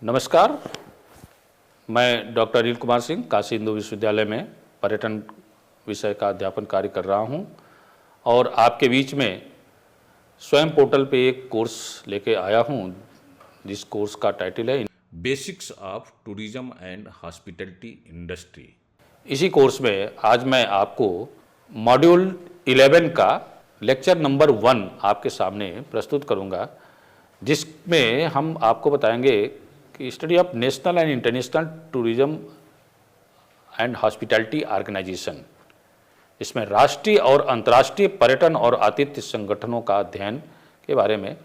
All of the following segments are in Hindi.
नमस्कार, मैं डॉक्टर अनिल कुमार सिंह काशी हिंदू विश्वविद्यालय में पर्यटन विषय का अध्यापन कार्य कर रहा हूं और आपके बीच में स्वयं पोर्टल पे एक कोर्स लेके आया हूं जिस कोर्स का टाइटल है basics of tourism and hospitality industry. इसी कोर्स में आज मैं आपको मॉड्यूल 11 का लेक्चर नंबर 1 आपके सामने प्रस्तुत करूंगा, जिसमें हम आपको बताएंगे कि study of national and international tourism and hospitality organisation. इसमें राष्ट्रीय और अंतर्राष्ट्रीय पर्यटन और आतिथ्य संगठनों का अध्ययन के बारे में।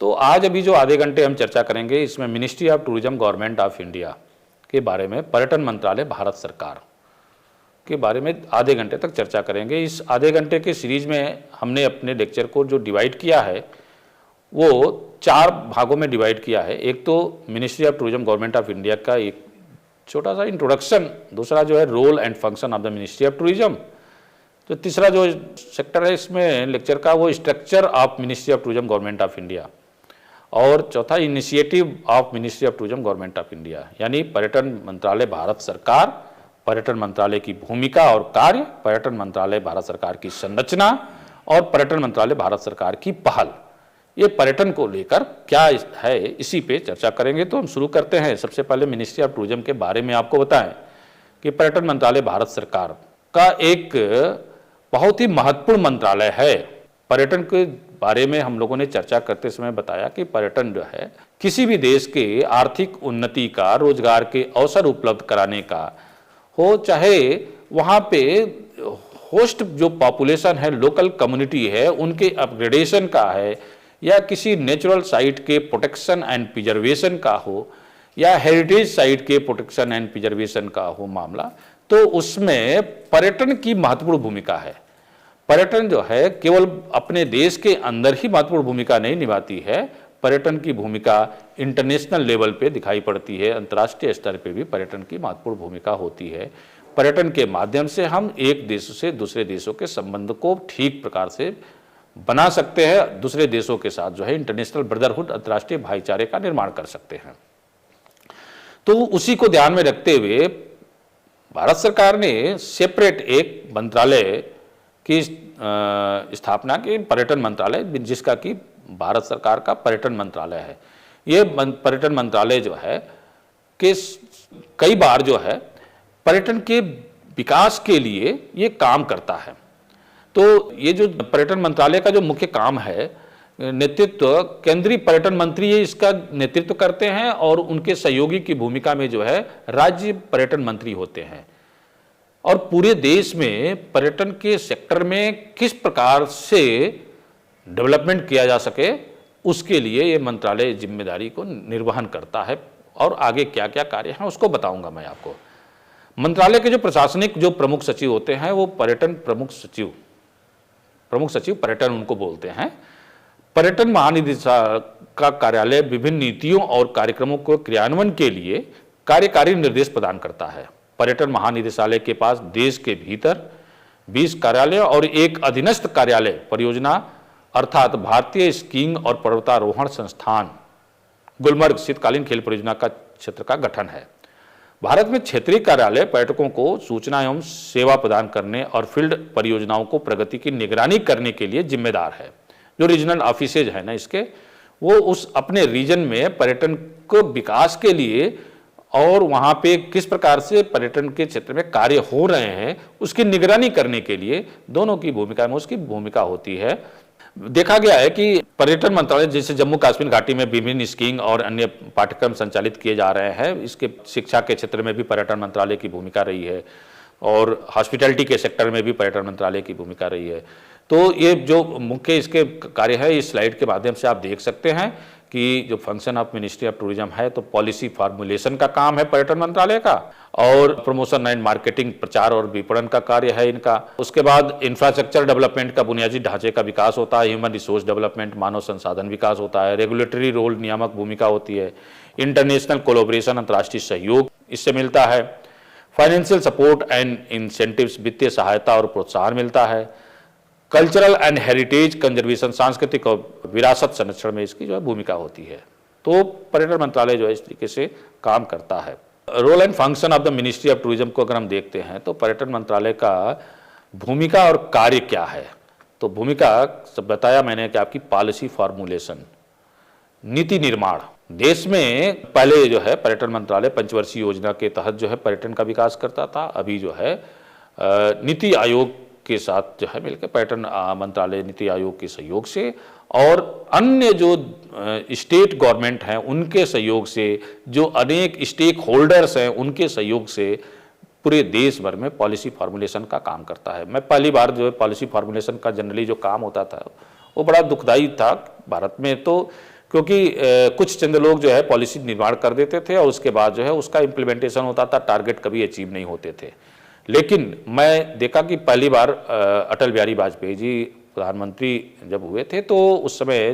तो आज अभी जो आधे घंटे हम चर्चा करेंगे, इसमें ministry of tourism government of India के बारे में, पर्यटन मंत्रालय भारत सरकार के बारे में आधे घंटे तक चर्चा करेंगे। इस आधे घंटे के सीरीज में हमने अपने लेक्चर को जो डिवाइड किया है वो 4 भागों में डिवाइड किया है। एक तो ministry of tourism government of India का एक छोटा सा इंट्रोडक्शन, दूसरा जो है role and function of the ministry of tourism, तो तीसरा जो सेक्टर है इसमें लेक्चर का वो structure of ministry of tourism government of India, और चौथा initiative of ministry of tourism government of India, यानी पर्यटन मंत्रालय भारत सरकार, पर्यटन मंत्रालय की भूमिका और कार्य, पर्यटन मंत्रालय भारत सरकार की संरचना और पर्यटन मंत्रालय भारत सरकार की पहल। ये पर्यटन को लेकर क्या है, इसी पे चर्चा करेंगे। तो हम शुरू करते हैं। सबसे पहले मिनिस्ट्री ऑफ टूरिज्म के बारे में आपको बताएं कि पर्यटन मंत्रालय भारत सरकार का एक बहुत ही महत्वपूर्ण मंत्रालय है। पर्यटन के बारे में हम लोगों ने चर्चा करते समय बताया कि पर्यटन जो है किसी भी देश के आर्थिक उन्नति का, रोजगार के अवसर उपलब्ध कराने का हो, चाहे वहाँ पे होस्ट जो पॉपुलेशन है, लोकल कम्युनिटी है, उनके अपग्रेडेशन का है, या किसी नेचुरल साइट के प्रोटेक्शन एंड प्रिजर्वेशन का हो, या हेरिटेज साइट के प्रोटेक्शन एंड प्रिजर्वेशन का हो मामला, तो उसमें पर्यटन की महत्वपूर्ण भूमिका है। पर्यटन जो है केवल अपने देश के अंदर ही महत्वपूर्ण भूमिका नहीं निभाती है, पर्यटन की भूमिका इंटरनेशनल लेवल पे दिखाई पड़ती है। अंतर्राष्ट्रीय स्तर पे भी पर्यटन की महत्वपूर्ण भूमिका होती है। पर्यटन के माध्यम से हम एक देश से दूसरे देशों के संबंध को ठीक प्रकार से बना सकते हैं, दूसरे देशों के साथ जो है इंटरनेशनल ब्रदरहुड, अंतर्राष्ट्रीय भाईचारे का निर्माण कर सकते हैं। तो उसी को ध्यान में रखते हुए भारत सरकार ने सेपरेट एक मंत्रालय की स्थापना की, पर्यटन मंत्रालय, जिसका कि भारत सरकार का पर्यटन मंत्रालय है। ये पर्यटन मंत्रालय जो है कि कई बार जो है पर्यटन के विकास के लिए ये काम करता है। तो ये जो पर्यटन मंत्रालय का जो मुख्य काम है, नेतृत्व केंद्रीय पर्यटन मंत्री ये इसका नेतृत्व करते हैं, और उनके सहयोगी की भूमिका में जो है राज्य पर्यटन मंत्री होते हैं। और पूरे देश में पर्यटन के सेक्टर में किस प्रकार से डेवलपमेंट किया जा सके, उसके लिए ये मंत्रालय जिम्मेदारी को निर्वहन करता है। और आगे क्या क्या कार्य हैं उसको बताऊंगा मैं आपको। मंत्रालय के जो प्रशासनिक जो प्रमुख सचिव होते हैं वो पर्यटन प्रमुख सचिव पर्यटन उनको बोलते हैं। पर्यटन महानिदेशक का कार्यालय विभिन्न नीतियों और कार्यक्रमों को क्रियान्वयन के लिए कार्यकारी निर्देश प्रदान करता है। पर्यटन महानिदेशालय के पास देश के भीतर 20 कार्यालय और एक अधीनस्थ कार्यालय परियोजना अर्थात भारतीय स्कीइंग और पर्वतारोहण संस्थान गुलमर्ग शीतकालीन खेल परियोजना का क्षेत्र का गठन है। भारत में क्षेत्रीय कार्यालय पर्यटकों को सूचना एवं सेवा प्रदान करने और फील्ड परियोजनाओं को प्रगति की निगरानी करने के लिए जिम्मेदार है। जो रीजनल ऑफिसेज है ना इसके, वो उस अपने रीजन में पर्यटन को विकास के लिए और वहाँ पे किस प्रकार से पर्यटन के क्षेत्र में कार्य हो रहे हैं उसकी निगरानी करने के लिए दोनों की भूमिका में उसकी भूमिका होती है। देखा गया है कि पर्यटन मंत्रालय जैसे जम्मू कश्मीर घाटी में विभिन्न स्कीइंग और अन्य पाठ्यक्रम संचालित किए जा रहे हैं, इसके शिक्षा के क्षेत्र में भी पर्यटन मंत्रालय की भूमिका रही है, और हॉस्पिटैलिटी के सेक्टर में भी पर्यटन मंत्रालय की भूमिका रही है। तो ये जो मुख्य इसके कार्य है इस स्लाइड के माध्यम से आप देख सकते हैं कि जो function of ministry of tourism है, तो पॉलिसी फार्मुलेशन का काम है पर्यटन मंत्रालय का, और प्रमोशन एंड मार्केटिंग, प्रचार और विपणन का कार्य है इनका। उसके बाद इंफ्रास्ट्रक्चर डेवलपमेंट का, बुनियादी ढांचे का विकास होता है, ह्यूमन रिसोर्स डेवलपमेंट, मानव संसाधन विकास होता है, रेगुलेटरी रोल, नियामक भूमिका होती है, इंटरनेशनल कोलैबोरेशन, अंतर्राष्ट्रीय सहयोग इससे मिलता है, फाइनेंशियल सपोर्ट एंड इंसेंटिव्स, वित्तीय सहायता और प्रोत्साहन मिलता है, कल्चरल एंड हेरिटेज कंजर्वेशन, सांस्कृतिक और विरासत संरक्षण में इसकी जो है भूमिका होती है। तो पर्यटन मंत्रालय जो है इस तरीके से काम करता है। Role and function of the ministry of tourism को अगर हम देखते हैं तो पर्यटन मंत्रालय का भूमिका और कार्य क्या है, तो भूमिका सब बताया मैंने कि आपकी पॉलिसी फॉर्मुलेशन, नीति निर्माण। देश में पहले जो है पर्यटन मंत्रालय पंचवर्षीय योजना के तहत जो है पर्यटन का विकास करता था। अभी जो है नीति आयोग के साथ जो है मिलकर पर्यटन मंत्रालय नीति आयोग के सहयोग से और अन्य जो स्टेट गवर्नमेंट हैं उनके सहयोग से, जो अनेक स्टेक होल्डर्स हैं उनके सहयोग से पूरे देश भर में पॉलिसी फार्मूलेशन का काम करता है। मैं पहली बार जो है पॉलिसी फार्मूलेशन का जनरली जो काम होता था वो बड़ा दुखदाई था भारत में, तो क्योंकि कुछ चंद लोग जो है पॉलिसी निर्माण कर देते थे और उसके बाद जो है उसका इम्प्लीमेंटेशन होता था, टारगेट कभी अचीव नहीं होते थे। लेकिन मैं देखा कि पहली बार अटल बिहारी वाजपेयी जी प्रधानमंत्री जब हुए थे तो उस समय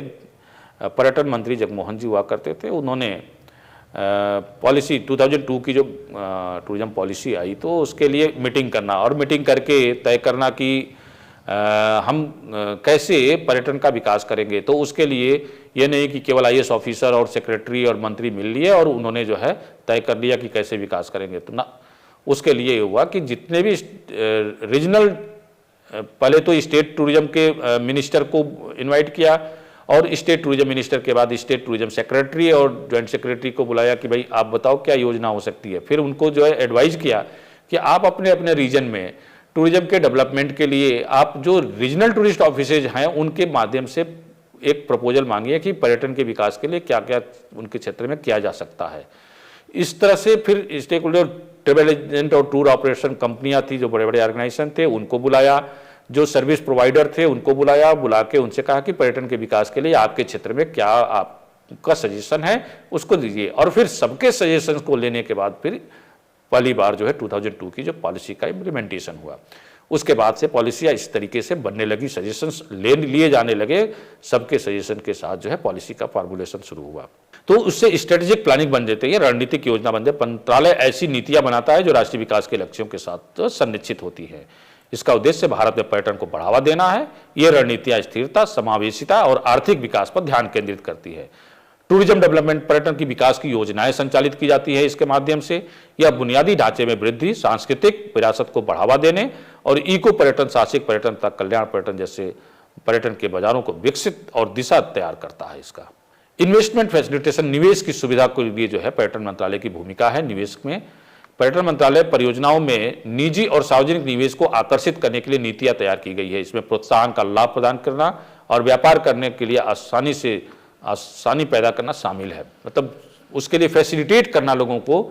पर्यटन मंत्री जगमोहन जी हुआ करते थे। उन्होंने पॉलिसी 2002 की जो टूरिज्म पॉलिसी आई तो उसके लिए मीटिंग करना और मीटिंग करके तय करना कि हम कैसे पर्यटन का विकास करेंगे। तो उसके लिए ये नहीं कि केवल IAS ऑफिसर और सेक्रेटरी और मंत्री मिल लिए और उन्होंने जो है तय कर लिया कि कैसे विकास करेंगे, तो ना, उसके लिए हुआ कि जितने भी रीजनल, पहले तो स्टेट टूरिज्म के मिनिस्टर को इनवाइट किया और स्टेट टूरिज्म मिनिस्टर के बाद स्टेट टूरिज्म सेक्रेटरी और ज्वाइंट सेक्रेटरी को बुलाया कि भाई आप बताओ क्या योजना हो सकती है। फिर उनको जो है एडवाइज किया कि आप अपने अपने रीजन में टूरिज्म के डेवलपमेंट के लिए आप जो रीजनल टूरिस्ट ऑफिसेज हैं उनके माध्यम से एक प्रपोजल मांगिए कि पर्यटन के विकास के लिए क्या क्या उनके क्षेत्र में किया जा सकता है। इस तरह से फिर स्टेक होल्डर, ट्रेवल एजेंट और टूर ऑपरेशन कंपनियां थी, जो बड़े बड़े ऑर्गेनाइजेशन थे, उनको बुलाया, जो सर्विस प्रोवाइडर थे उनको बुलाया, बुला के उनसे कहा कि पर्यटन के विकास के लिए आपके क्षेत्र में क्या आपका सजेशन है उसको दीजिए। और फिर सबके सजेशन को लेने के बाद फिर पहली बार जो है 2002 की जो पॉलिसी का इम्प्लीमेंटेशन हुआ, उसके बाद से पॉलिसियाँ इस तरीके से बनने लगी, सजेशंस लिए जाने लगे, सबके सजेशन के साथ जो है पॉलिसी का फॉर्मुलेशन शुरू हुआ। तो उससे स्ट्रेटेजिक प्लानिंग बन जाती है, रणनीतिक योजना बन जाती है। मंत्रालय ऐसी नीतियां बनाता है जो राष्ट्रीय विकास के लक्ष्यों के साथ संनिश्चित होती है। इसका उद्देश्य भारत में पर्यटन को बढ़ावा देना है। ये रणनीतियां स्थिरता, समावेशिता और आर्थिक विकास पर ध्यान केंद्रित करती है। टूरिज्म डेवलपमेंट, पर्यटन की विकास की योजनाएं संचालित की जाती है इसके माध्यम से। यह बुनियादी ढांचे में वृद्धि, सांस्कृतिक विरासत को बढ़ावा देने और इको पर्यटन, साहसिक पर्यटन तथा कल्याण पर्यटन जैसे पर्यटन के बाजारों को विकसित और दिशा तैयार करता है। इसका इन्वेस्टमेंट फैसिलिटेशन, निवेश की सुविधा के लिए जो है पर्यटन मंत्रालय की भूमिका है। निवेश में पर्यटन मंत्रालय परियोजनाओं में निजी और सार्वजनिक निवेश को आकर्षित करने के लिए नीतियां तैयार की गई है। इसमें प्रोत्साहन का लाभ प्रदान करना और व्यापार करने के लिए आसानी पैदा करना शामिल है। मतलब उसके लिए फैसिलिटेट करना लोगों को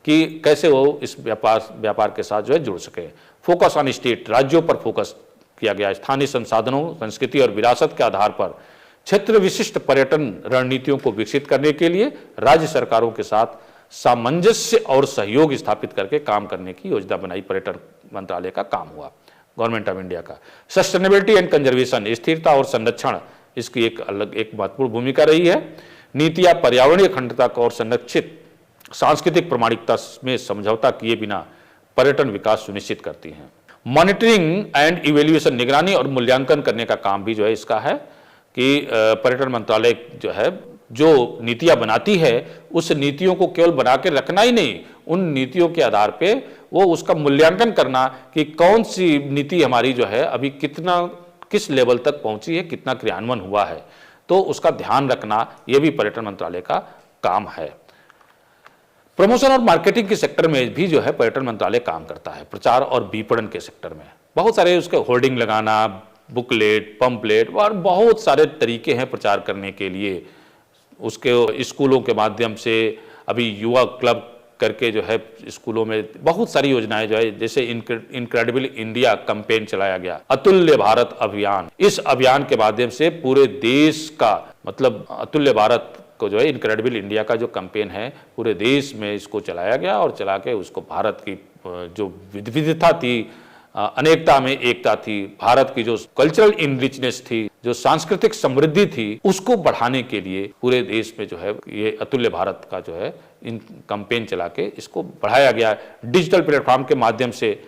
कि कैसे वो इस व्यापार के साथ जो है जुड़ सके। फोकस ऑन स्टेट, राज्यों पर फोकस किया गया। स्थानीय संसाधनों, संस्कृति और विरासत के आधार पर क्षेत्र विशिष्ट पर्यटन रणनीतियों को विकसित करने के लिए राज्य सरकारों के साथ सामंजस्य और सहयोग स्थापित करके काम करने की योजना बनाई। पर्यटन मंत्रालय का काम हुआ, गवर्नमेंट ऑफ इंडिया का। सस्टेनेबिलिटी एंड कंजर्वेशन, स्थिरता और संरक्षण, इसकी एक महत्वपूर्ण भूमिका रही है। नीतियां पर्यावरणीय अखंडता और संरक्षित सांस्कृतिक प्रामाणिकता में समझौता किए बिना पर्यटन विकास सुनिश्चित करती हैं। मॉनिटरिंग एंड इवेल्युएशन, निगरानी और मूल्यांकन करने का काम भी जो है इसका है कि पर्यटन मंत्रालय जो है जो नीतियां बनाती है उस नीतियों को केवल बना के रखना ही नहीं, उन नीतियों के आधार पे वो उसका मूल्यांकन करना कि कौन सी नीति हमारी जो है अभी किस लेवल तक पहुंची है, कितना क्रियान्वयन हुआ है, तो उसका ध्यान रखना ये भी पर्यटन मंत्रालय का काम है। प्रमोशन और मार्केटिंग के सेक्टर में भी जो है पर्यटन मंत्रालय काम करता है। प्रचार और विपणन के सेक्टर में बहुत सारे उसके होर्डिंग लगाना, बुकलेट, पंपलेट और बहुत सारे तरीके हैं प्रचार करने के लिए। उसके स्कूलों के माध्यम से अभी युवा क्लब करके जो है स्कूलों में बहुत सारी योजनाएं जो है, जैसे इनक्रेडिबल इंडिया कैंपेन चलाया गया, अतुल्य भारत अभियान। इस अभियान के माध्यम से पूरे देश का, मतलब अतुल्य भारत को जो है इनक्रेडिबल इंडिया का जो कैंपेन है पूरे देश में इसको चलाया गया और चला के उसको भारत की जो विविधता थी, अनेकता में एकता थी, भारत की जो कल्चरल इनरिचनेस थी, जो सांस्कृतिक समृद्धि थी, उसको बढ़ाने के लिए पूरे देश में जो है ये अतुल्य भारत का जो है इन कैंपेन चला के इसको बढ़ाया गया। डिजिटल प्लेटफॉर्म के माध्यम से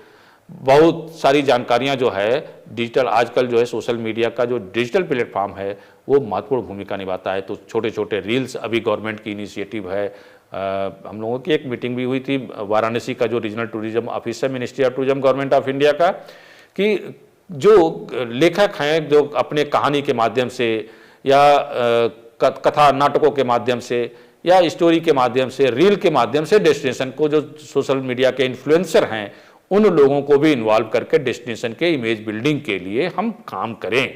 बहुत सारी जानकारियां जो है डिजिटल, आजकल जो है सोशल मीडिया का जो डिजिटल प्लेटफॉर्म है वो महत्वपूर्ण भूमिका निभाता है। तो छोटे छोटे रील्स अभी गवर्नमेंट की इनिशिएटिव है। हम लोगों की एक मीटिंग भी हुई थी वाराणसी का जो रीजनल टूरिज्म ऑफिस है ministry of tourism government of India का, कि जो लेखक हैं जो अपने कहानी के माध्यम से या कथा नाटकों के माध्यम से या स्टोरी के माध्यम से, रील के माध्यम से डेस्टिनेशन को, जो सोशल मीडिया के इन्फ्लुएंसर हैं उन लोगों को भी इन्वॉल्व करके डेस्टिनेशन के इमेज बिल्डिंग के लिए हम काम करें।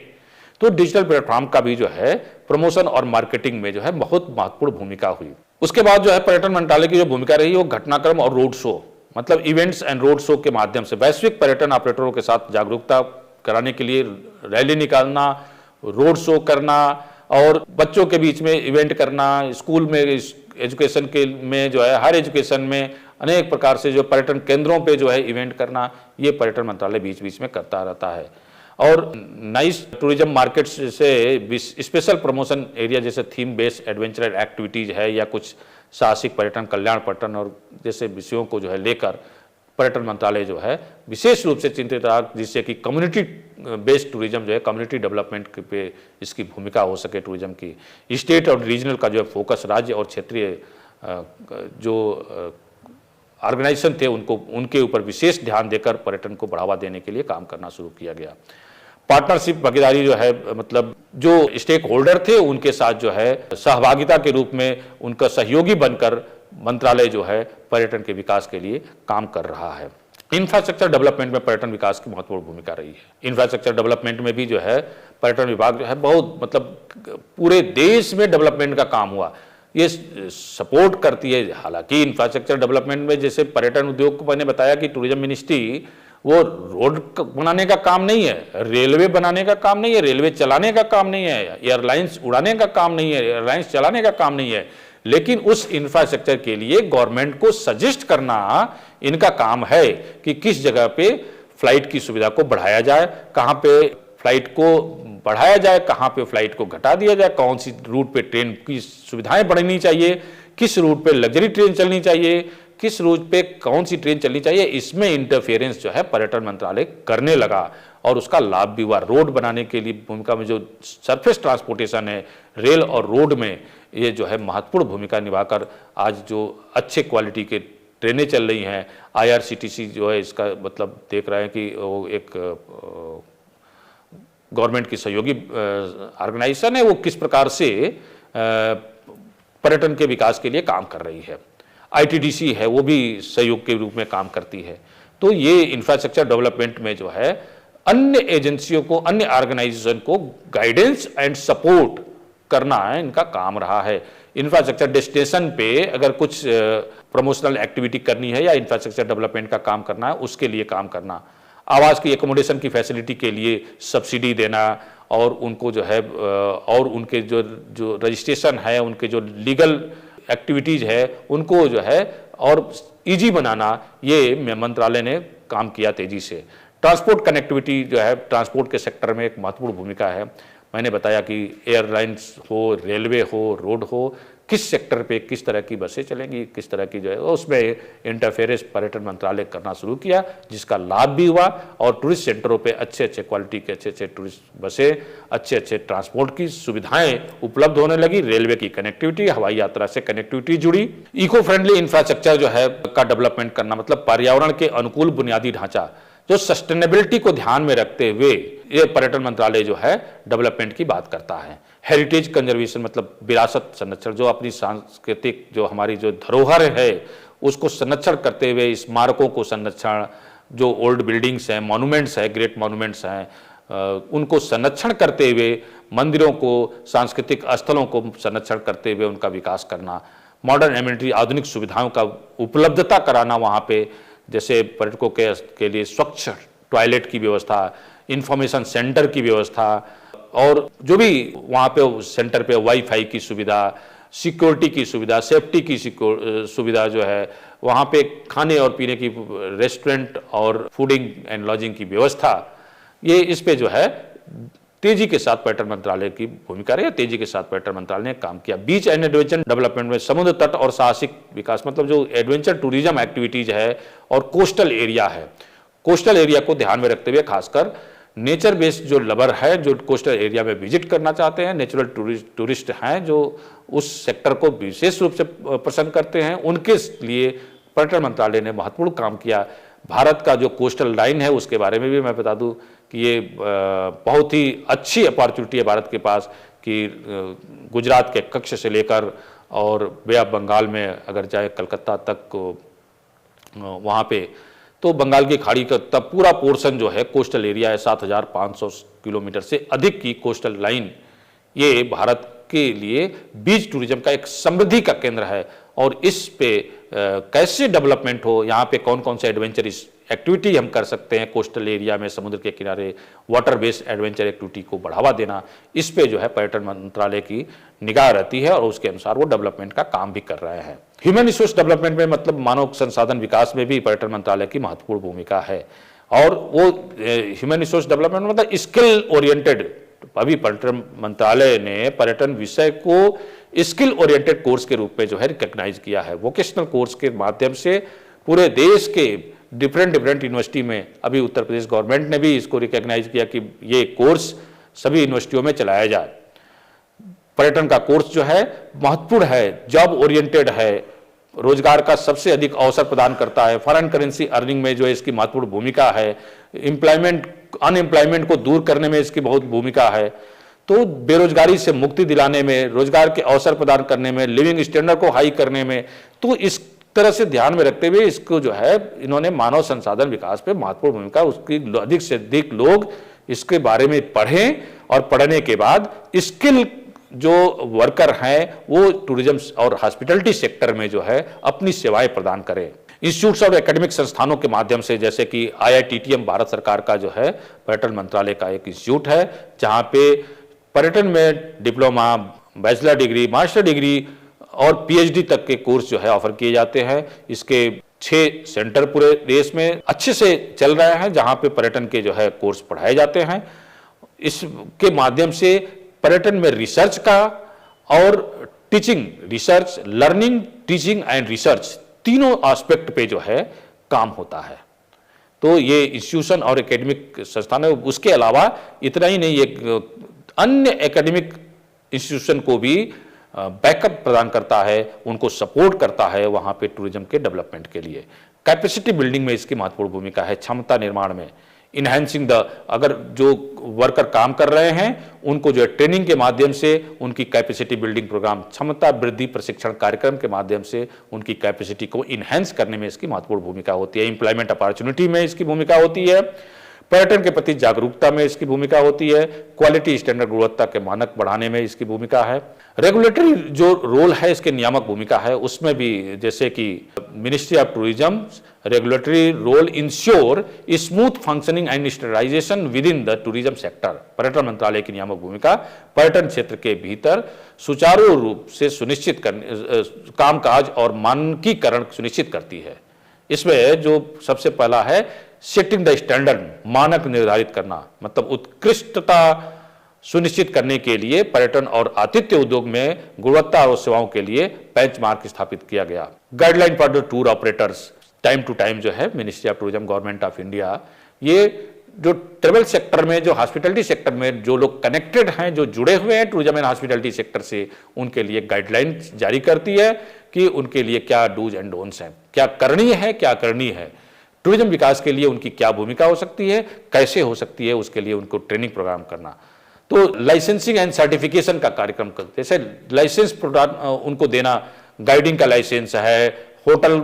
तो डिजिटल प्लेटफॉर्म का भी जो है प्रमोशन और मार्केटिंग में जो है बहुत महत्वपूर्ण भूमिका हुई। उसके बाद जो है पर्यटन मंत्रालय की जो भूमिका रही वो घटनाक्रम और रोड शो, मतलब इवेंट्स एंड रोड शो के माध्यम से वैश्विक पर्यटन ऑपरेटरों के साथ जागरूकता कराने के लिए रैली निकालना, रोड शो करना और बच्चों के बीच में इवेंट करना, स्कूल में एजुकेशन के में जो है हायर एजुकेशन में अनेक प्रकार से जो पर्यटन केंद्रों पे जो है इवेंट करना, ये पर्यटन मंत्रालय बीच बीच में करता रहता है। और नाइस टूरिज्म मार्केट्स से स्पेशल प्रमोशन एरिया जैसे थीम बेस्ड एडवेंचर एक्टिविटीज है या कुछ साहसिक पर्यटन, कल्याण पर्यटन और जैसे विषयों को जो है लेकर पर्यटन मंत्रालय जो है विशेष रूप से चिंतित रहा, जिससे कि कम्युनिटी बेस्ड टूरिज्म जो है कम्युनिटी डेवलपमेंट पे इसकी भूमिका हो सके टूरिज्म की। स्टेट और रीजनल का जो है फोकस राज्य और क्षेत्रीय जो ऑर्गेनाइजेशन थे उनके ऊपर विशेष ध्यान देकर पर्यटन को बढ़ावा देने के लिए काम करना शुरू किया गया। पार्टनरशिप भागीदारी जो है मतलब जो स्टेक होल्डर थे उनके साथ जो है सहभागिता के रूप में उनका सहयोगी बनकर मंत्रालय जो है पर्यटन के विकास के लिए काम कर रहा है। इंफ्रास्ट्रक्चर डेवलपमेंट में पर्यटन विकास की महत्वपूर्ण भूमिका रही है। इंफ्रास्ट्रक्चर डेवलपमेंट में भी जो है पर्यटन विभाग जो है बहुत मतलब पूरे देश में डेवलपमेंट का काम हुआ, ये सपोर्ट करती है। हालांकि इंफ्रास्ट्रक्चर डेवलपमेंट में जैसे पर्यटन उद्योग को मैंने बताया कि टूरिज्म मिनिस्ट्री वो रोड बनाने का काम नहीं है, रेलवे बनाने का काम नहीं है, रेलवे चलाने का काम नहीं है, एयरलाइंस उड़ाने का काम नहीं है, एयरलाइंस चलाने का काम नहीं है, लेकिन उस इंफ्रास्ट्रक्चर के लिए गवर्नमेंट को सजेस्ट करना इनका काम है कि किस जगह पे फ्लाइट की सुविधा को बढ़ाया जाए, कहाँ पे फ्लाइट को बढ़ाया जाए, कहाँ पे फ्लाइट को घटा दिया जाए, कौन सी रूट पे ट्रेन की सुविधाएं बढ़नी चाहिए, किस रूट पे लग्जरी ट्रेन चलनी चाहिए, किस रूट पे कौन सी ट्रेन चलनी चाहिए। इसमें इंटरफेरेंस जो है पर्यटन मंत्रालय करने लगा और उसका लाभ भी हुआ। रोड बनाने के लिए भूमिका में जो सरफेस ट्रांसपोर्टेशन है रेल और रोड में, ये जो है महत्वपूर्ण भूमिका निभाकर आज जो अच्छे क्वालिटी के ट्रेनें चल रही हैं। IRCTC जो है इसका मतलब देख रहे हैं कि वो एक गवर्नमेंट की सहयोगी ऑर्गेनाइजेशन है, वो किस प्रकार से पर्यटन के विकास के लिए काम कर रही है। ITDC है वो भी सहयोग के रूप में काम करती है। तो ये इंफ्रास्ट्रक्चर डेवलपमेंट में जो है अन्य एजेंसियों को, अन्य ऑर्गेनाइजेशन को गाइडेंस एंड सपोर्ट करना है इनका काम रहा है। इंफ्रास्ट्रक्चर डेस्टिनेशन पे अगर कुछ प्रमोशनल एक्टिविटी करनी है या इंफ्रास्ट्रक्चर डेवलपमेंट का काम करना है, उसके लिए काम करना, आवास की एकोमोडेशन की फैसिलिटी के लिए सब्सिडी देना और उनको जो है और उनके जो रजिस्ट्रेशन है, उनके जो लीगल एक्टिविटीज है उनको जो है और इजी बनाना, ये मंत्रालय ने काम किया तेजी से। ट्रांसपोर्ट कनेक्टिविटी जो है ट्रांसपोर्ट के सेक्टर में एक महत्वपूर्ण भूमिका है। मैंने बताया कि एयरलाइंस हो, रेलवे हो, रोड हो, किस सेक्टर पे किस तरह की बसें चलेंगी, किस तरह की जो है उसमें इंटरफेरेंस पर्यटन मंत्रालय करना शुरू किया, जिसका लाभ भी हुआ और टूरिस्ट सेंटरों पे अच्छे अच्छे क्वालिटी के अच्छे टूरिस्ट बसें, अच्छे ट्रांसपोर्ट की सुविधाएं उपलब्ध होने लगी। रेलवे की कनेक्टिविटी, हवाई यात्रा से कनेक्टिविटी जुड़ी। इको फ्रेंडली इंफ्रास्ट्रक्चर जो है का डेवलपमेंट करना, मतलब पर्यावरण के अनुकूल बुनियादी ढांचा, जो सस्टेनेबिलिटी को ध्यान में रखते हुए ये पर्यटन मंत्रालय जो है डेवलपमेंट की बात करता है। हेरिटेज कंजर्वेशन मतलब विरासत संरक्षण, जो अपनी सांस्कृतिक जो हमारी जो धरोहर है उसको संरक्षण करते हुए स्मारकों को संरक्षण, जो ओल्ड बिल्डिंग्स हैं, मॉन्यूमेंट्स हैं, ग्रेट मॉन्यूमेंट्स हैं, उनको संरक्षण करते हुए मंदिरों को, सांस्कृतिक स्थलों को संरक्षण करते हुए उनका विकास करना। मॉडर्न एमिनिटी, आधुनिक सुविधाओं का उपलब्धता कराना वहाँ पे, जैसे पर्यटकों के लिए स्वच्छ टॉयलेट की व्यवस्था, इंफॉर्मेशन सेंटर की व्यवस्था और जो भी वहाँ पे सेंटर पे वाईफाई की सुविधा, सिक्योरिटी की सुविधा, सेफ्टी की सुविधा जो है, वहाँ पे खाने और पीने की रेस्टोरेंट और फूडिंग एंड लॉजिंग की व्यवस्था, ये इस पे जो है तेजी के साथ पर्यटन मंत्रालय की भूमिका रही है। तेजी के साथ पर्यटन मंत्रालय ने काम किया। बीच एंड एडवेंचर डेवलपमेंट में समुद्र तट और साहसिक विकास, मतलब जो एडवेंचर टूरिज्म एक्टिविटीज है और कोस्टल एरिया है, कोस्टल एरिया को ध्यान में रखते हुए खासकर नेचर बेस्ड जो लवर है, जो कोस्टल एरिया में विजिट करना चाहते हैं, नेचुरल टूरिस्ट हैं जो उस सेक्टर को विशेष रूप से पसंद करते हैं, उनके लिए पर्यटन मंत्रालय ने महत्वपूर्ण काम किया। भारत का जो कोस्टल लाइन है उसके बारे में भी मैं बता दूं कि ये बहुत ही अच्छी अपॉर्चुनिटी है भारत के पास कि गुजरात के कच्छ से लेकर और बे ऑफ बंगाल में अगर जाए कलकत्ता तक वहाँ पे, तो बंगाल की खाड़ी का तब पूरा पोर्शन जो है कोस्टल एरिया है, 7,500 किलोमीटर से अधिक की कोस्टल लाइन ये भारत के लिए बीच टूरिज्म का एक समृद्धि का केंद्र है। और इस पे कैसे डेवलपमेंट हो, यहाँ पे कौन कौन से एडवेंचरस एक्टिविटी हम कर सकते हैं कोस्टल एरिया में, समुद्र के किनारे वाटर बेस्ड एडवेंचर एक्टिविटी को बढ़ावा देना, इस पे जो है पर्यटन मंत्रालय की निगाह रहती है और उसके अनुसार वो डेवलपमेंट का काम भी कर रहे हैं। ह्यूमन रिसोर्स डेवलपमेंट में मतलब मानव संसाधन विकास में भी पर्यटन मंत्रालय की महत्वपूर्ण भूमिका है। और वो ह्यूमन रिसोर्स डेवलपमेंट मतलब स्किल ओरिएंटेड, अभी पर्यटन मंत्रालय ने पर्यटन विषय को स्किल ओरिएंटेड कोर्स के रूप में जो है रिकॉग्नाइज किया है। वोकेशनल कोर्स के माध्यम से पूरे देश के डिफरेंट यूनिवर्सिटी में, अभी उत्तर प्रदेश गवर्नमेंट ने भी इसको रिकॉग्नाइज किया कि ये कोर्स सभी यूनिवर्सिटियों में चलाया जाए। पर्यटन का कोर्स जो है महत्वपूर्ण है, जॉब ओरिएंटेड है, रोजगार का सबसे अधिक अवसर प्रदान करता है, फॉरेन करेंसी अर्निंग में जो है इसकी महत्वपूर्ण भूमिका है, अनएम्प्लॉयमेंट को दूर करने में इसकी बहुत भूमिका है, तो बेरोजगारी से मुक्ति दिलाने में, रोजगार के अवसर प्रदान करने में, लिविंग स्टैंडर्ड को हाई करने में, तो इस तरह से ध्यान में रखते हुए इसको जो है इन्होंने मानव संसाधन विकास पे महत्वपूर्ण भूमिका, उसकी अधिक से अधिक लोग इसके बारे में पढ़ें और पढ़ने के बाद स्किल जो वर्कर हैं वो टूरिज्म और हॉस्पिटैलिटी सेक्टर में जो है अपनी सेवाएं प्रदान करें। इंस्टीट्यूट्स और एकेडमिक संस्थानों के माध्यम से, जैसे कि IITTM भारत सरकार का जो है पर्यटन मंत्रालय का एक इंस्टीट्यूट है, जहां पे पर्यटन में diploma, bachelor degree, master degree और PhD तक के कोर्स जो है ऑफर किए जाते हैं। इसके 6 सेंटर पूरे देश में अच्छे से चल रहे हैं जहां पे पर्यटन के जो है कोर्स पढ़ाए जाते हैं। इसके माध्यम से पर्यटन में रिसर्च का और teaching, research, learning, teaching and research तीनों एस्पेक्ट पे जो है काम होता है। तो ये इंस्टीट्यूशन और एकेडमिक संस्थान है। उसके अलावा इतना ही नहीं, एक अन्य एकेडमिक इंस्टीट्यूशन को भी बैकअप प्रदान करता है, उनको सपोर्ट करता है वहां पे टूरिज्म के डेवलपमेंट के लिए। कैपेसिटी बिल्डिंग में इसकी महत्वपूर्ण भूमिका है, क्षमता निर्माण में, इनहैंसिंग द, अगर जो वर्कर काम कर रहे हैं उनको जो है ट्रेनिंग के माध्यम से उनकी कैपेसिटी बिल्डिंग प्रोग्राम, क्षमता वृद्धि प्रशिक्षण कार्यक्रम के माध्यम से उनकी कैपेसिटी को इनहैंस करने में इसकी महत्वपूर्ण भूमिका होती है। एम्प्लॉयमेंट अपॉर्चुनिटी में इसकी भूमिका होती है, पर्यटन के प्रति जागरूकता में इसकी भूमिका होती है, क्वालिटी स्टैंडर्ड गुणवत्ता के मानक बढ़ाने में इसकी भूमिका है। रेगुलेटरी जो रोल है, इसके नियामक भूमिका है, उसमें भी जैसे कि ministry of tourism regulatory role ensure smooth functioning and standardisation within the tourism sector. पर्यटन मंत्रालय की नियामक भूमिका पर्यटन क्षेत्र के भीतर सुचारू रूप से सुनिश्चित करने, कामकाज और मानकीकरण सुनिश्चित करती है। इसमें जो सबसे पहला है सेटिंग द स्टैंडर्ड, मानक निर्धारित करना, मतलब उत्कृष्टता सुनिश्चित करने के लिए पर्यटन और आतिथ्य उद्योग में गुणवत्ता और सेवाओं के लिए बेंचमार्क स्थापित किया गया। Guideline for the tour operators, time to time जो है ministry of tourism, government of India, ये जो ट्रेवल सेक्टर में, जो हॉस्पिटैलिटी सेक्टर में जो लोग कनेक्टेड हैं, जो जुड़े हुए हैं टूरिज्म एंड हॉस्पिटैलिटी सेक्टर से, उनके लिए गाइडलाइन जारी करती है कि उनके लिए क्या डूज एंड डोंट्स हैं, क्या करनी है, क्या करनी है, टूरिज्म विकास के लिए उनकी क्या भूमिका हो सकती है, कैसे हो सकती है, उसके लिए उनको ट्रेनिंग प्रोग्राम करना। तो लाइसेंसिंग एंड सर्टिफिकेशन का कार्यक्रम करते, जैसे लाइसेंस उनको देना, गाइडिंग का लाइसेंस है, होटल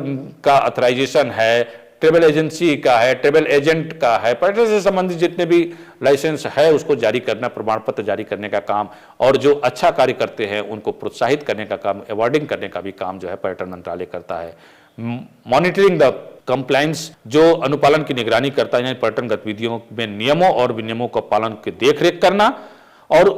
का ऑथराइजेशन है, ट्रेवल एजेंसी का है, ट्रेवल एजेंट का है, पर्यटन से संबंधित जितने भी लाइसेंस है उसको जारी करना, प्रमाण पत्र जारी करने का काम, और जो अच्छा कार्य करते हैं उनको प्रोत्साहित करने का काम, अवार्डिंग करने का भी काम जो है पर्यटन मंत्रालय करता है। मॉनिटरिंग द कंप्लायंस, जो अनुपालन की निगरानी करता है, पर्यटन गतिविधियों में नियमों और विनियमों का पालन की देखरेख करना और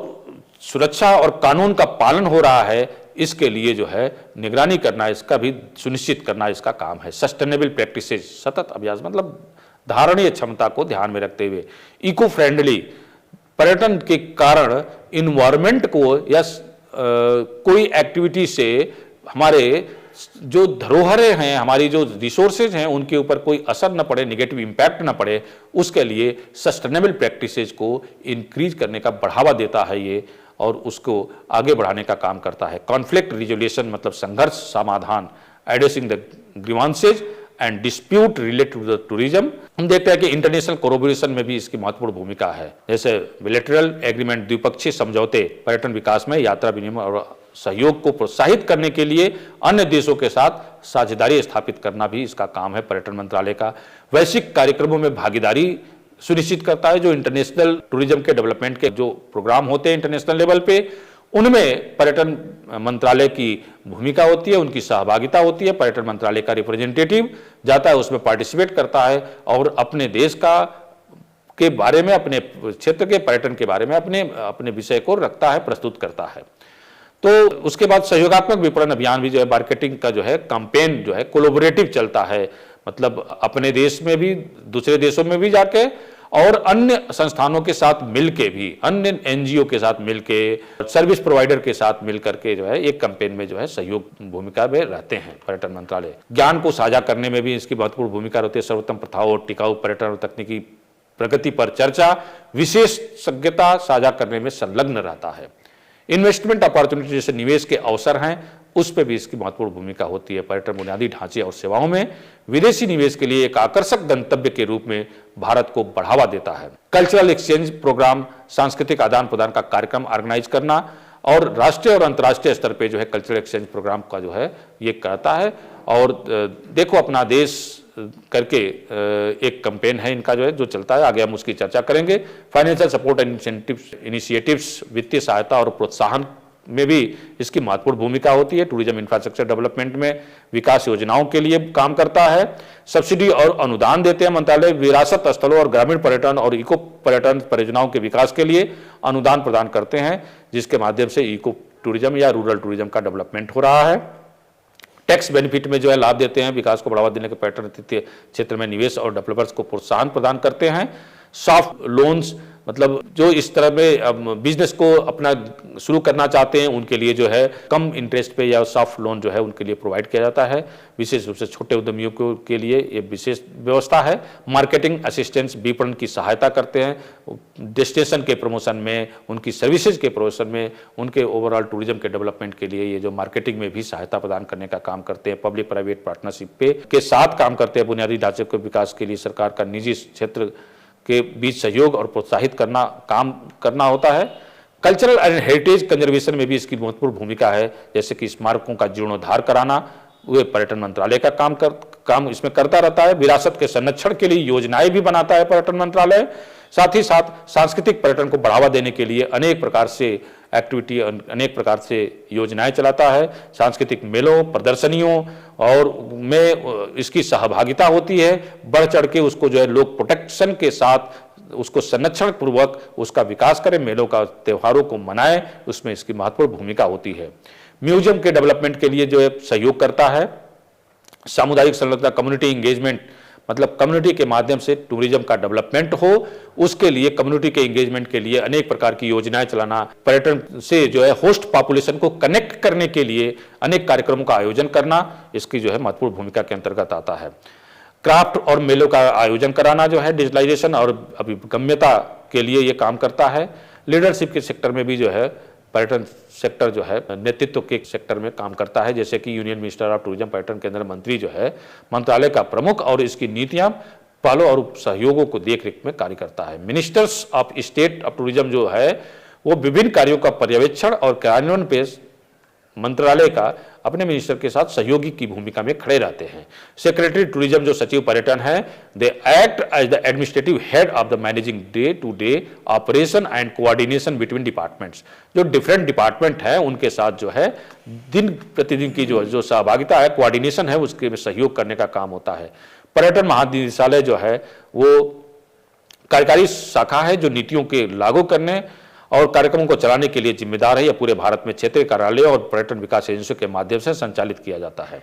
सुरक्षा और कानून का पालन हो रहा है इसके लिए जो है निगरानी करना, इसका भी सुनिश्चित करना इसका काम है। सस्टेनेबल प्रैक्टिसेज, सतत अभ्यास, मतलब धारणीय क्षमता को ध्यान में रखते हुए। इको फ्रेंडली, पर्यटन के कारण इन्वायरमेंट को या कोई एक्टिविटी से हमारे जो धरोहरें हैं, हमारी जो रिसोर्सेज हैं, उनके ऊपर कोई असर न पड़े, निगेटिव इम्पैक्ट न पड़े, उसके लिए सस्टेनेबल प्रैक्टिसेज को इंक्रीज करने का बढ़ावा देता है ये, और उसको आगे बढ़ाने का काम करता है। कॉन्फ्लिक्ट रिजोल्यूशन मतलब संघर्ष समाधान, addressing the grievances and dispute related to the tourism. हम देखते हैं कि इंटरनेशनल कोलैबोरेशन में भी इसकी महत्वपूर्ण भूमिका है, जैसे बिलेटरल एग्रीमेंट, द्विपक्षीय समझौते पर्यटन विकास में यात्रा विनिमय और सहयोग को प्रोत्साहित करने के लिए अन्य देशों के साथ साझेदारी स्थापित करना भी इसका काम है पर्यटन मंत्रालय का। वैश्विक कार्यक्रमों में भागीदारी सुनिश्चित करता है, जो इंटरनेशनल टूरिज्म के डेवलपमेंट के जो प्रोग्राम होते हैं इंटरनेशनल लेवल पे, उनमें पर्यटन मंत्रालय की भूमिका होती है, उनकी सहभागिता होती है। पर्यटन मंत्रालय का रिप्रेजेंटेटिव जाता है, उसमें पार्टिसिपेट करता है और अपने देश का के बारे में, अपने क्षेत्र के पर्यटन के बारे में अपने विषय को रखता है, प्रस्तुत करता है। तो उसके बाद सहयोगात्मक विपणन अभियान भी जो है, मार्केटिंग का जो है कैंपेन जो है कोलैबोरेटिव चलता है, मतलब अपने देश में भी, दूसरे देशों में भी जाके और अन्य संस्थानों के साथ मिलके भी, अन्य एनजीओ के साथ मिलके, सर्विस प्रोवाइडर के साथ मिलकर के जो है एक कैंपेन में जो है सहयोग भूमिका में रहते हैं पर्यटन मंत्रालय। ज्ञान को साझा करने में भी इसकी महत्वपूर्ण भूमिका रहती है। सर्वोत्तम प्रथाओं और टिकाऊ पर्यटन और तकनीकी प्रगति पर चर्चा, विशेषज्ञता साझा करने में संलग्न रहता है। इन्वेस्टमेंट अपॉर्चुनिटी जैसे निवेश के अवसर हैं, उस पर भी इसकी महत्वपूर्ण भूमिका होती है। पर्यटन बुनियादी ढांचे और सेवाओं में विदेशी निवेश के लिए एक आकर्षक गंतव्य के रूप में भारत को बढ़ावा देता है। कल्चरल एक्सचेंज प्रोग्राम, सांस्कृतिक आदान प्रदान का कार्यक्रम ऑर्गेनाइज करना और राष्ट्रीय और अंतर्राष्ट्रीय स्तर पे जो है कल्चरल एक्सचेंज प्रोग्राम का जो है ये करता है। और देखो अपना देश करके एक कैंपेन है इनका जो है, जो चलता है, आगे हम उसकी चर्चा करेंगे। Financial support and incentives initiatives, वित्तीय सहायता और प्रोत्साहन में भी इसकी महत्वपूर्ण भूमिका होती है। टूरिज्म इंफ्रास्ट्रक्चर डेवलपमेंट में विकास योजनाओं के लिए काम करता है। सब्सिडी और अनुदान देते हैं मंत्रालय। विरासत स्थलों और ग्रामीण पर्यटन और इको पर्यटन परियोजनाओं के विकास के लिए अनुदान प्रदान करते हैं, जिसके माध्यम से इको टूरिज्म या रूरल टूरिज्म का डेवलपमेंट हो रहा है। टैक्स बेनिफिट में जो है लाभ देते हैं, विकास को बढ़ावा देने के पर्यटन क्षेत्र में निवेश और डेवलपर्स को प्रोत्साहन प्रदान करते हैं। सॉफ्ट लोन्स मतलब जो इस तरह में बिजनेस को अपना शुरू करना चाहते हैं, उनके लिए जो है कम इंटरेस्ट पे या सॉफ्ट लोन जो है उनके लिए प्रोवाइड किया जाता है। विशेष रूप से छोटे उद्यमियों के लिए ये विशेष व्यवस्था है। मार्केटिंग असिस्टेंस, विपणन की सहायता करते हैं डेस्टिनेशन के प्रमोशन में, उनकी सर्विसेज के प्रमोशन में, उनके ओवरऑल टूरिज्म के डेवलपमेंट के लिए ये जो मार्केटिंग में भी सहायता प्रदान करने का काम करते हैं। पब्लिक प्राइवेट पार्टनरशिप पे के साथ काम करते हैं। बुनियादी ढांचे के विकास के लिए सरकार का निजी क्षेत्र के बीच सहयोग और प्रोत्साहित करना होता है। कल्चरल एंड हेरिटेज कंजर्वेशन में भी इसकी महत्वपूर्ण भूमिका है, जैसे कि स्मारकों का जीर्णोद्धार कराना, वे पर्यटन मंत्रालय का काम इसमें करता रहता है। विरासत के संरक्षण के लिए योजनाएं भी बनाता है पर्यटन मंत्रालय। साथ ही साथ सांस्कृतिक पर्यटन को बढ़ावा देने के लिए अनेक प्रकार से एक्टिविटी, अनेक प्रकार से योजनाएं चलाता है। सांस्कृतिक मेलों, प्रदर्शनियों और में इसकी सहभागिता होती है। बढ़ चढ़ के उसको जो है लोग प्रोटेक्शन के साथ उसको संरक्षण पूर्वक उसका विकास करें, मेलों का, त्योहारों को मनाएं, उसमें इसकी महत्वपूर्ण भूमिका होती है। म्यूजियम के डेवलपमेंट के लिए जो है सहयोग करता है। सामुदायिक संलग्नता, कम्युनिटी इंगेजमेंट मतलब कम्युनिटी के माध्यम से टूरिज्म का डेवलपमेंट हो, उसके लिए कम्युनिटी के एंगेजमेंट के लिए अनेक प्रकार की योजनाएं चलाना, पर्यटन से जो है होस्ट पॉपुलेशन को कनेक्ट करने के लिए अनेक कार्यक्रमों का आयोजन करना, इसकी जो है महत्वपूर्ण भूमिका के अंतर्गत आता है। क्राफ्ट और मेलों का आयोजन कराना जो है डिजिटलाइजेशन और अभिगम्यता के लिए ये काम करता है। लीडरशिप के सेक्टर में भी जो है पर्यटन सेक्टर जो है नेतृत्व के सेक्टर में काम करता है, जैसे कि यूनियन मिनिस्टर ऑफ टूरिज्म, पर्यटन केंद्र मंत्री जो है मंत्रालय का प्रमुख और इसकी नीतियां, पहलों और सहयोगों को देखरेख में कार्य करता है। Ministers of state of tourism जो है वो विभिन्न कार्यों का पर्यवेक्षण और कार्यान्वयन पे मंत्रालय का अपने मिनिस्टर के साथ सहयोगी की भूमिका में खड़े रहते हैं। सेक्रेटरी टूरिज्म जो सचिव पर्यटन है, they act as the administrative head of the managing day to day operation and coordination between departments. जो डिफरेंट डिपार्टमेंट है उनके साथ जो है दिन प्रतिदिन की जो सहभागिता है, कोऑर्डिनेशन है, उसके सहयोग करने का काम होता है। पर्यटन महानिदेशालय जो है वो कार्यकारी शाखा है जो नीतियों के लागू करने और कार्यक्रमों को चलाने के लिए जिम्मेदार है। यह पूरे भारत में क्षेत्रीय कार्यालय और पर्यटन विकास एजेंसियों के माध्यम से संचालित किया जाता है।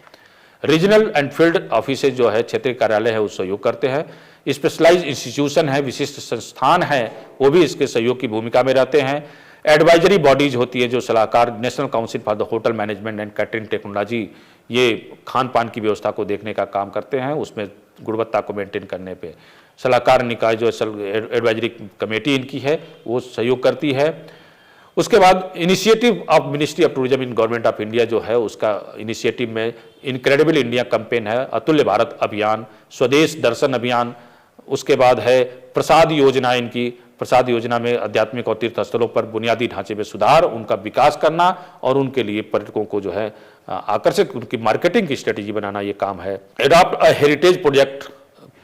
रीजनल एंड फील्ड ऑफिसेज जो है क्षेत्रीय कार्यालय है, वो सहयोग करते हैं। स्पेशलाइज्ड इंस्टीट्यूशन है, विशिष्ट संस्थान है, वो भी इसके सहयोग की भूमिका में रहते हैं। एडवाइजरी बॉडीज होती है जो सलाहकार, national council for the hotel management and catering technology, ये खान पान की व्यवस्था को देखने का काम करते हैं, उसमें गुणवत्ता को मेंटेन करने पे सलाहकार निकाय जो एडवाइजरी कमेटी इनकी है वो सहयोग करती है। उसके बाद initiative of ministry of tourism in government of India जो है उसका इनिशिएटिव में इनक्रेडिबल इंडिया कैंपेन है, अतुल्य भारत अभियान, स्वदेश दर्शन अभियान, उसके बाद है प्रसाद योजना इनकी। प्रसाद योजना में आध्यात्मिक और तीर्थ स्थलों पर बुनियादी ढांचे में सुधार, उनका विकास करना और उनके लिए पर्यटकों को जो है आकर्षित उनकी मार्केटिंग की स्ट्रेटेजी बनाना ये काम है। एडॉप्ट हेरिटेज प्रोजेक्ट,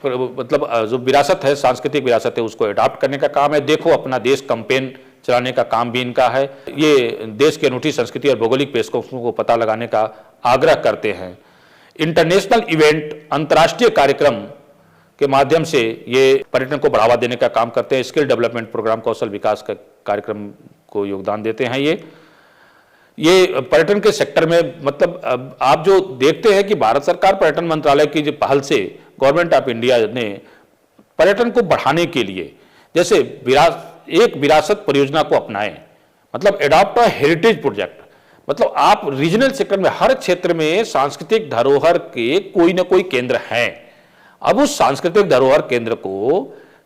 मतलब जो विरासत है, सांस्कृतिक विरासत है, उसको एडॉप्ट करने का काम है। देखो अपना देश कैंपेन चलाने का काम भी इनका है। ये देश की अनूठी संस्कृति और भौगोलिक पेशकशों को पता लगाने का आग्रह करते हैं। इंटरनेशनल इवेंट, अंतर्राष्ट्रीय कार्यक्रम के माध्यम से ये पर्यटन को बढ़ावा देने का काम करते हैं। स्किल डेवलपमेंट प्रोग्राम, कौशल विकास का कार्यक्रम को योगदान देते हैं। ये पर्यटन के सेक्टर में, मतलब आप जो देखते हैं कि भारत सरकार पर्यटन मंत्रालय की जो पहल से गवर्नमेंट ऑफ इंडिया ने पर्यटन को बढ़ाने के लिए जैसे एक विरासत परियोजना को अपनाएं, मतलब एडॉप्ट अ हेरिटेज प्रोजेक्ट, मतलब आप रीजनल सेक्टर में हर क्षेत्र में सांस्कृतिक धरोहर के कोई ना कोई केंद्र हैं। अब उस सांस्कृतिक धरोहर केंद्र को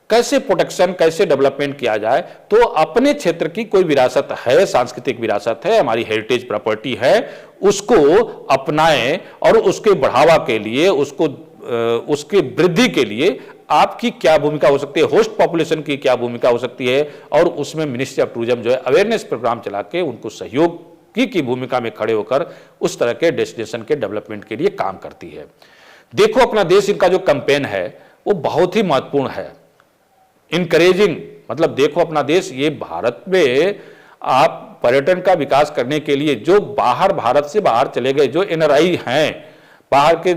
कैसे प्रोटेक्शन, कैसे डेवलपमेंट किया जाए, तो अपने क्षेत्र की कोई विरासत है, सांस्कृतिक विरासत है, हमारी हेरिटेज प्रॉपर्टी है, उसको अपनाएं और उसके बढ़ावा के लिए, उसकी वृद्धि के लिए आपकी क्या भूमिका हो सकती है, होस्ट पॉपुलेशन की क्या भूमिका हो सकती है, और उसमें मिनिस्ट्री ऑफ टूरिज्म जो है अवेयरनेस प्रोग्राम चला के उनको सहयोग की भूमिका में खड़े होकर उस तरह के डेस्टिनेशन के डेवलपमेंट के लिए काम करती है। देखो अपना देश, इनका जो कैंपेन है वो बहुत ही महत्वपूर्ण है। इनकरेजिंग, मतलब देखो अपना देश, ये भारत में आप पर्यटन का विकास करने के लिए जो बाहर, भारत से बाहर चले गए जो एनआरआई हैं बाहर के,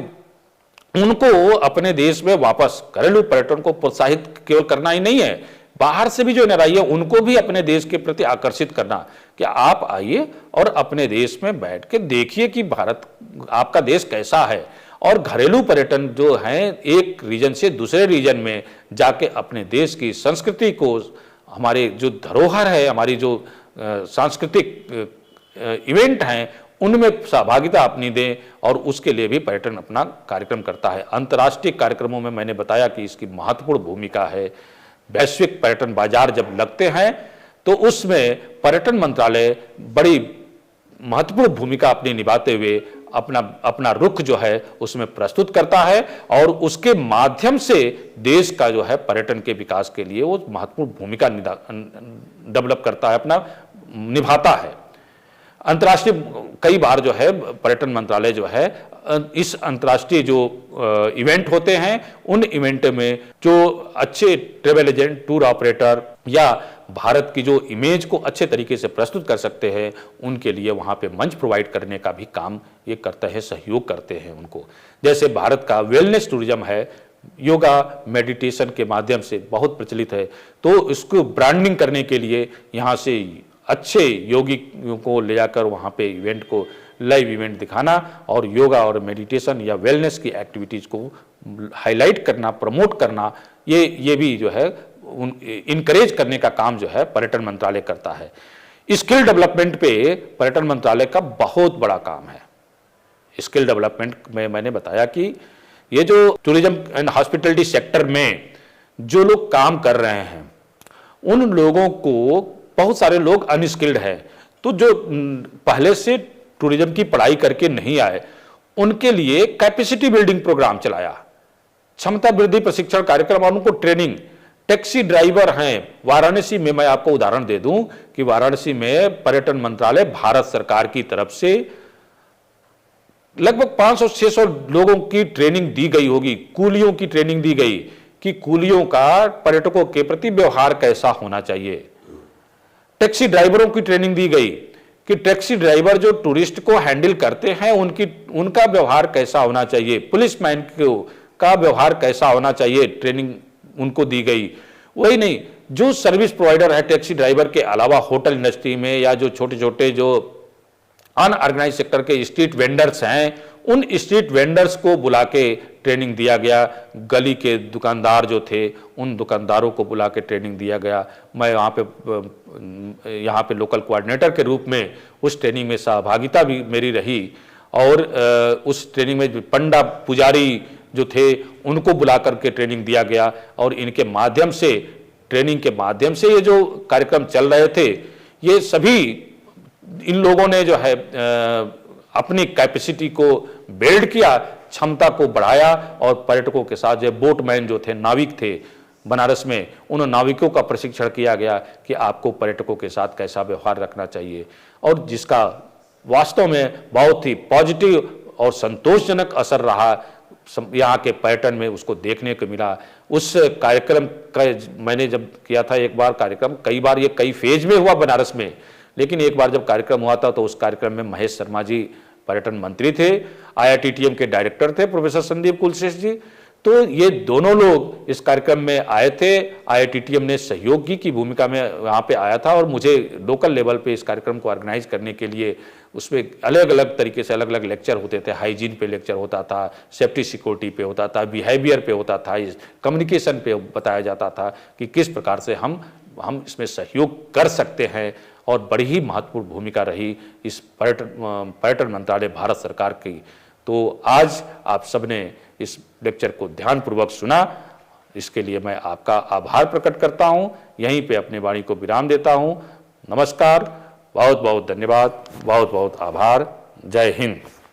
उनको अपने देश में वापस, घरेलू पर्यटन को प्रोत्साहित केवल करना ही नहीं है, बाहर से भी जो एनआरआई है उनको भी अपने देश के प्रति आकर्षित करना कि आप आइए और अपने देश में बैठ के देखिए कि भारत, आपका देश कैसा है। और घरेलू पर्यटन जो है एक रीजन से दूसरे रीजन में जाके अपने देश की संस्कृति को, हमारे जो धरोहर है, हमारी जो सांस्कृतिक इवेंट हैं उनमें सहभागिता अपनी दें, और उसके लिए भी पर्यटन अपना कार्यक्रम करता है। अंतर्राष्ट्रीय कार्यक्रमों में मैंने बताया कि इसकी महत्वपूर्ण भूमिका है। वैश्विक पर्यटन बाजार जब लगते हैं तो उसमें पर्यटन मंत्रालय बड़ी महत्वपूर्ण भूमिका अपनी निभाते हुए अपना रुख जो है उसमें प्रस्तुत करता है, और उसके माध्यम से देश का जो है पर्यटन के विकास के लिए वो महत्वपूर्ण भूमिका डेवलप करता है, अपना निभाता है। अंतर्राष्ट्रीय कई बार जो है पर्यटन मंत्रालय जो है इस अंतर्राष्ट्रीय जो इवेंट होते हैं उन इवेंट में जो अच्छे ट्रेवल एजेंट, टूर ऑपरेटर या भारत की जो इमेज को अच्छे तरीके से प्रस्तुत कर सकते हैं, उनके लिए वहाँ पे मंच प्रोवाइड करने का भी काम ये करता है, सहयोग करते हैं उनको। जैसे भारत का वेलनेस टूरिज्म है, योगा मेडिटेशन के माध्यम से बहुत प्रचलित है, तो इसको ब्रांडिंग करने के लिए यहाँ से अच्छे योगी को ले जाकर वहाँ पे इवेंट को, लाइव इवेंट दिखाना और योगा और मेडिटेशन या वेलनेस की एक्टिविटीज़ को हाईलाइट करना, प्रमोट करना, ये भी जो है इनकरेज करने का काम जो है पर्यटन मंत्रालय करता है। स्किल डेवलपमेंट पे पर्यटन मंत्रालय का बहुत बड़ा काम है। स्किल डेवलपमेंट में मैंने बताया कि ये जो टूरिज्म एंड हॉस्पिटैलिटी सेक्टर में जो लोग काम कर रहे हैं उन लोगों को, बहुत सारे लोग अनस्किल्ड हैं, तो जो पहले से टूरिज्म की पढ़ाई करके नहीं आए उनके लिए कैपेसिटी बिल्डिंग प्रोग्राम चलाया, क्षमता वृद्धि प्रशिक्षण कार्यक्रम और उनको ट्रेनिंग। टैक्सी ड्राइवर हैं वाराणसी में, मैं आपको उदाहरण दे दूं कि वाराणसी में पर्यटन मंत्रालय भारत सरकार की तरफ से लगभग 500-600 लोगों की ट्रेनिंग दी गई होगी, कूलियों की ट्रेनिंग दी गई कि कूलियों का पर्यटकों के प्रति व्यवहार कैसा होना चाहिए। टैक्सी ड्राइवरों की ट्रेनिंग दी गई कि टैक्सी ड्राइवर जो टूरिस्ट को हैंडल करते हैं उनका व्यवहार कैसा होना चाहिए, पुलिसमैन का व्यवहार कैसा होना चाहिए, ट्रेनिंग उनको दी गई। वही नहीं, जो सर्विस प्रोवाइडर है टैक्सी ड्राइवर के अलावा होटल इंडस्ट्री में या जो छोटे छोटे जो अनऑर्गेनाइज सेक्टर के स्ट्रीट वेंडर्स हैं, उन स्ट्रीट वेंडर्स को बुला के ट्रेनिंग दिया गया। गली के दुकानदार जो थे उन दुकानदारों को बुला के ट्रेनिंग दिया गया। मैं यहाँ पे लोकल कोऑर्डिनेटर के रूप में उस ट्रेनिंग में सहभागिता भी मेरी रही, और उस ट्रेनिंग में पंडा पुजारी जो थे उनको बुला करके ट्रेनिंग दिया गया और इनके माध्यम से, ट्रेनिंग के माध्यम से ये जो कार्यक्रम चल रहे थे, ये सभी इन लोगों ने जो है अपनी कैपेसिटी को बिल्ड किया, क्षमता को बढ़ाया और पर्यटकों के साथ जो बोटमैन जो थे, नाविक थे बनारस में, उन नाविकों का प्रशिक्षण किया गया कि आपको पर्यटकों के साथ कैसा व्यवहार रखना चाहिए, और जिसका वास्तव में बहुत ही पॉजिटिव और संतोषजनक असर रहा यहाँ के पर्यटन में, उसको देखने को मिला। उस कार्यक्रम का मैंने जब किया था एक बार कार्यक्रम, कई बार ये कई फेज में हुआ बनारस में, लेकिन एक बार जब कार्यक्रम हुआ था तो उस कार्यक्रम में महेश शर्मा जी पर्यटन मंत्री थे, IITTM के डायरेक्टर थे प्रोफेसर संदीप कुलश्रेष्ठ जी, तो ये दोनों लोग इस कार्यक्रम में आए थे। IITTM ने सहयोगी की भूमिका में यहाँ पे आया था और मुझे लोकल लेवल पे इस कार्यक्रम को ऑर्गेनाइज करने के लिए उसमें अलग अलग तरीके से अलग अलग लेक्चर होते थे। हाइजीन पे लेक्चर होता था, सेफ्टी सिक्योरिटी पे होता था, बिहेवियर पे होता था, कम्युनिकेशन पे बताया जाता था कि किस प्रकार से हम इसमें सहयोग कर सकते हैं, और बड़ी ही महत्वपूर्ण भूमिका रही इस पर्यटन मंत्रालय भारत सरकार की। तो आज आप सबने इस लेक्चर को ध्यानपूर्वक सुना, इसके लिए मैं आपका आभार प्रकट करता हूं। यहीं पे अपनी वाणी को विराम देता हूं। नमस्कार, बहुत बहुत धन्यवाद, बहुत बहुत आभार। जय हिंद।